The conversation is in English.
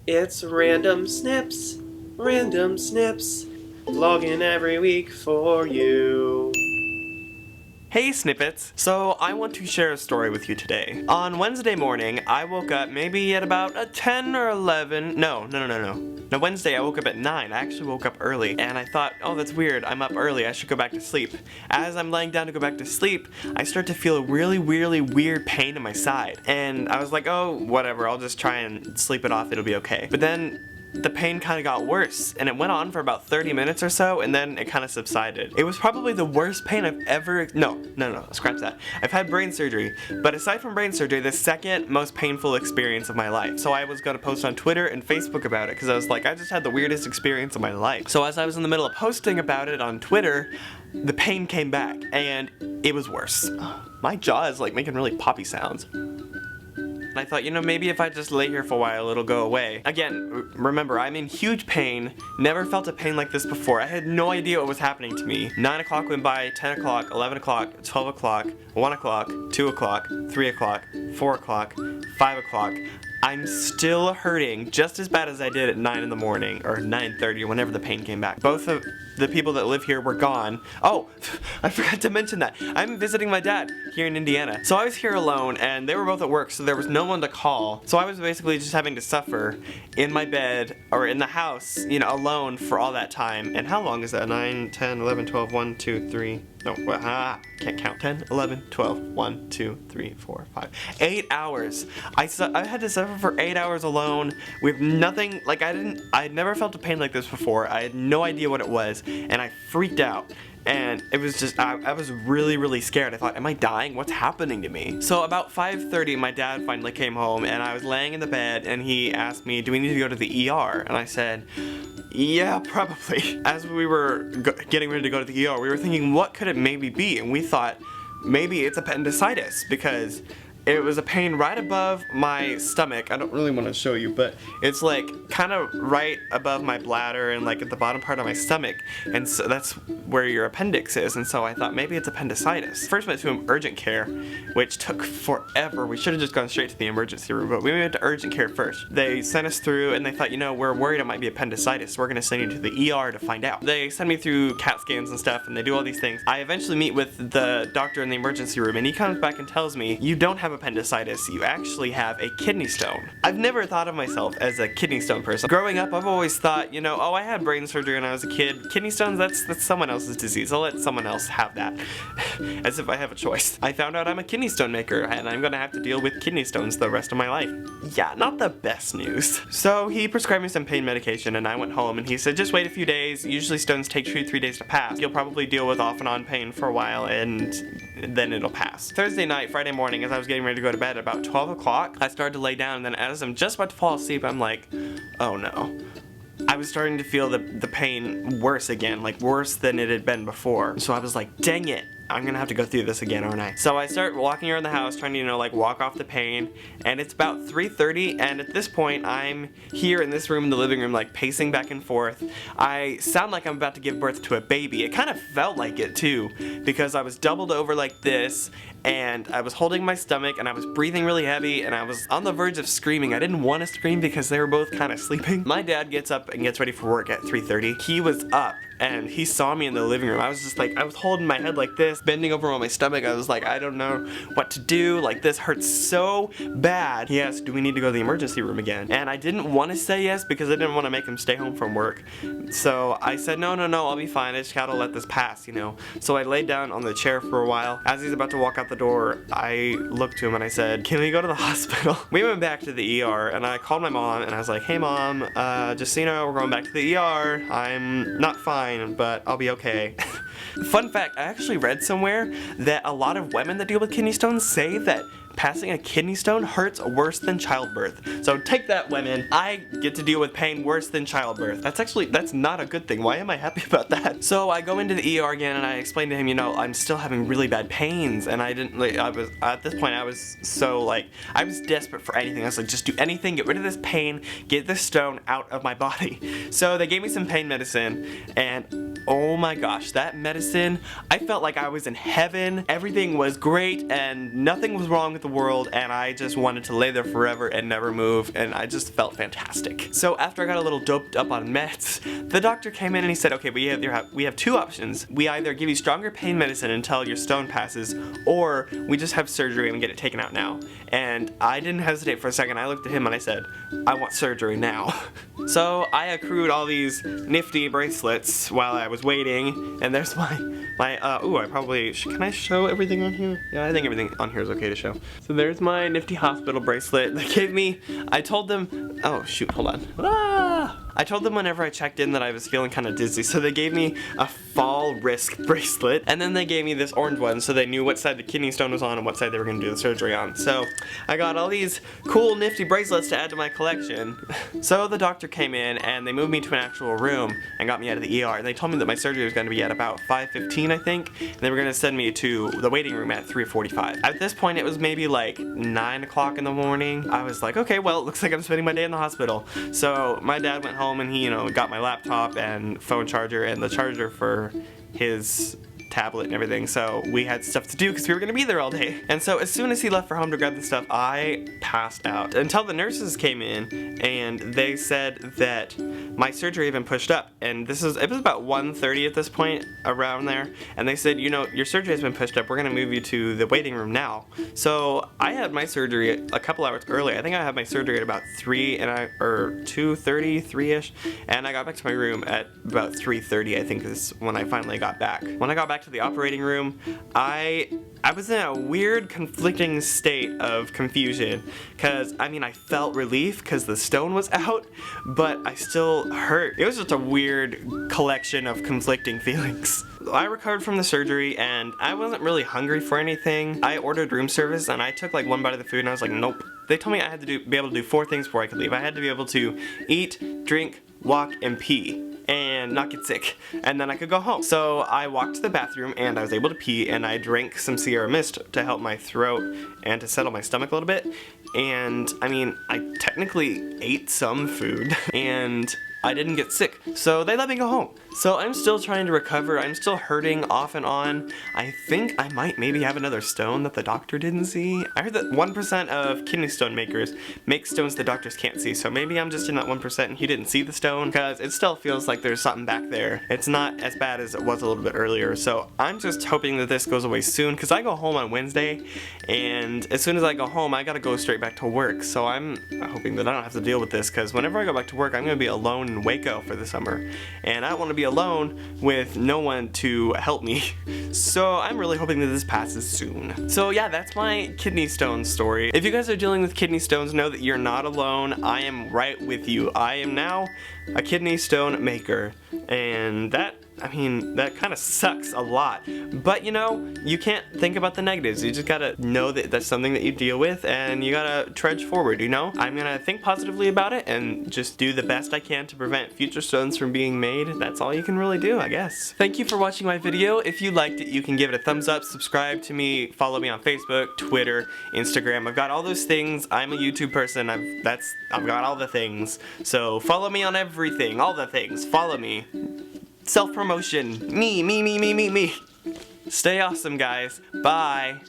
It's random snips, vlogging every week for you. Hey Snippets! So I want to share a story with you today. On Wednesday morning, I woke up maybe at about 10 or 11, no, Wednesday I woke up at 9, I actually woke up early, and I thought, oh that's weird, I'm up early, I should go back to sleep. As I'm laying down to go back to sleep, I start to feel a really weird pain in my side, and I was like, oh whatever, I'll just try and sleep it off, it'll be okay. But then the pain kind of got worse, and it went on for about 30 minutes or so, and then it kind of subsided. It was probably the worst pain I've ever, no, scratch that. I've had brain surgery, but aside from brain surgery, the second most painful experience of my life. So I was gonna post on Twitter and Facebook about it, because I was like, I just had the weirdest experience of my life. So as I was in the middle of posting about it on Twitter, the pain came back, and it was worse. My jaw is like making really poppy sounds. And I thought, maybe if I just lay here for a while, it'll go away. Again, remember, I'm in huge pain, never felt a pain like this before. I had no idea what was happening to me. 9 o'clock went by, 10 o'clock, 11 o'clock, 12 o'clock, 1 o'clock, 2 o'clock, 3 o'clock, 4 o'clock, 5 o'clock. I'm still hurting just as bad as I did at 9 in the morning, or 9:30, whenever the pain came back. Both of the people that live here were gone. Oh, I forgot to mention that. I'm visiting my dad here in Indiana. So I was here alone, and they were both at work, so there was no one to call. So I was basically just having to suffer in my bed, or in the house, alone for all that time. And how long is that? 9, 10, 11, 12, 1, 2, 3... No, can't count. 10, 11, 12, 1, 2, 3, 4, 5. 8 hours. I had to suffer for 8 hours alone with nothing, like I had never felt a pain like this before. I had no idea what it was, and I freaked out. And it was just, I was really scared. I thought, am I dying? What's happening to me? So about 5:30, my dad finally came home, and I was laying in the bed, and he asked me, do we need to go to the ER? And I said, yeah, probably. As we were getting ready to go to the ER, we were thinking, what could it maybe be? And we thought, maybe it's appendicitis, because it was a pain right above my stomach. I don't really want to show you, but it's like kind of right above my bladder and like at the bottom part of my stomach, and so that's where your appendix is. And so I thought maybe it's appendicitis. First went to urgent care, which took forever. We should have just gone straight to the emergency room, but we went to urgent care first. They sent us through, and they thought, we're worried it might be appendicitis, so we're gonna send you to the ER to find out. They send me through CAT scans and stuff, and they do all these things. I eventually meet with the doctor in the emergency room, and he comes back and tells me, you don't have appendicitis, you actually have a kidney stone. I've never thought of myself as a kidney stone person. Growing up, I've always thought, oh, I had brain surgery when I was a kid. Kidney stones, that's someone else's disease. I'll let someone else have that. As if I have a choice. I found out I'm a kidney stone maker, and I'm gonna have to deal with kidney stones the rest of my life. Yeah, not the best news. So he prescribed me some pain medication, and I went home, and he said, just wait a few days. Usually stones take 2-3 days to pass. You'll probably deal with off and on pain for a while, and then it'll pass. Thursday night, Friday morning, as I was getting ready to go to bed, about 12 o'clock, I started to lay down, and then as I'm just about to fall asleep, I'm like, oh no. I was starting to feel the pain worse again, like worse than it had been before. So I was like, dang it, I'm gonna have to go through this again, aren't I? So I start walking around the house trying to, walk off the pain, and it's about 3:30, and at this point, I'm here in this room in the living room, like pacing back and forth. I sound like I'm about to give birth to a baby. It kind of felt like it too, because I was doubled over like this, and I was holding my stomach, and I was breathing really heavy, and I was on the verge of screaming. I didn't want to scream because they were both kind of sleeping. My dad gets up and gets ready for work at 3:30. He was up, and he saw me in the living room. I was just like, I was holding my head like this, bending over on my stomach. I was like, I don't know what to do. Like, this hurts so bad. He asked, do we need to go to the emergency room again? And I didn't want to say yes because I didn't want to make him stay home from work. So I said, no, I'll be fine. I just gotta let this pass, So I laid down on the chair for a while. As he's about to walk out the door, I looked to him and I said, can we go to the hospital? We went back to the ER, and I called my mom, and I was like, hey mom, just so you know, we're going back to the ER. I'm not fine, but I'll be okay. Fun fact, I actually read somewhere that a lot of women that deal with kidney stones say that passing a kidney stone hurts worse than childbirth. So take that, women. I get to deal with pain worse than childbirth. That's not a good thing. Why am I happy about that? So I go into the ER again, and I explain to him, I'm still having really bad pains, and at this point I was so I was desperate for anything. I was like, just do anything, get rid of this pain, get this stone out of my body. So they gave me some pain medicine, and oh my gosh, that medicine, I felt like I was in heaven. Everything was great, and nothing was wrong with the world, and I just wanted to lay there forever and never move, and I just felt fantastic. So after I got a little doped up on meds, the doctor came in and he said, okay, we have two options. We either give you stronger pain medicine until your stone passes, or we just have surgery and get it taken out now. And I didn't hesitate for a second. I looked at him and I said, I want surgery now. So I accrued all these nifty bracelets while I was waiting, and there's can I show everything on here? Yeah, I think everything on here is okay to show. So there's my nifty hospital bracelet they gave me. I told them, oh shoot, hold on. I told them whenever I checked in that I was feeling kind of dizzy, so they gave me a fall risk bracelet, and then they gave me this orange one so they knew what side the kidney stone was on and what side they were going to do the surgery on. So I got all these cool nifty bracelets to add to my collection. So the doctor came in and they moved me to an actual room and got me out of the ER. And they told me that my surgery was going to be at about 5:15, I think, and they were going to send me to the waiting room at 3:45. At this point it was maybe like 9 o'clock in the morning. I was like, okay, well, it looks like I'm spending my day in the hospital. So my dad went home and he, got my laptop and phone charger and the charger for his tablet and everything, so we had stuff to do because we were going to be there all day. And so as soon as he left for home to grab the stuff, I passed out until the nurses came in and they said that my surgery had been pushed up, and it was about 1:30 at this point, around there, and they said, your surgery has been pushed up, we're going to move you to the waiting room now. So I had my surgery a couple hours early. I think I had my surgery at about 2:30, 3-ish, and I got back to my room at about 3:30, I think is when I finally got back. When I got back to the operating room, I was in a weird conflicting state of confusion, because I felt relief because the stone was out, but I still hurt. It was just a weird collection of conflicting feelings. I recovered from the surgery and I wasn't really hungry for anything. I ordered room service and I took like one bite of the food and I was like, nope. They told me I had to be able to do 4 things before I could leave. I had to be able to eat, drink, walk, and pee, and not get sick, and then I could go home. So I walked to the bathroom and I was able to pee, and I drank some Sierra Mist to help my throat and to settle my stomach a little bit. And I technically ate some food and I didn't get sick, so they let me go home. So I'm still trying to recover. I'm still hurting off and on. I think I might maybe have another stone that the doctor didn't see. I heard that 1% of kidney stone makers make stones the doctors can't see, so maybe I'm just in that 1% and he didn't see the stone, because it still feels like there's something back there. It's not as bad as it was a little bit earlier, so I'm just hoping that this goes away soon, because I go home on Wednesday, and as soon as I go home, I gotta go straight back to work, so I'm hoping that I don't have to deal with this, because whenever I go back to work, I'm gonna be alone in Waco for the summer, and I don't want to be alone with no one to help me. So I'm really hoping that this passes soon. So yeah, that's my kidney stone story. If you guys are dealing with kidney stones, know that you're not alone. I am right with you. I am now a kidney stone maker, and that kind of sucks a lot, but you can't think about the negatives. You just gotta know that that's something that you deal with, and you gotta trudge forward, I'm gonna think positively about it and just do the best I can to prevent future stones from being made. That's all you can really do, I guess. Thank you for watching my video. If you liked it, you can give it a thumbs up, subscribe to me, follow me on Facebook, Twitter, Instagram. I've got all those things. I'm a YouTube person. I've got all the things. So follow me on everything, all the things. Follow me. Self-promotion. Me. Stay awesome, guys. Bye.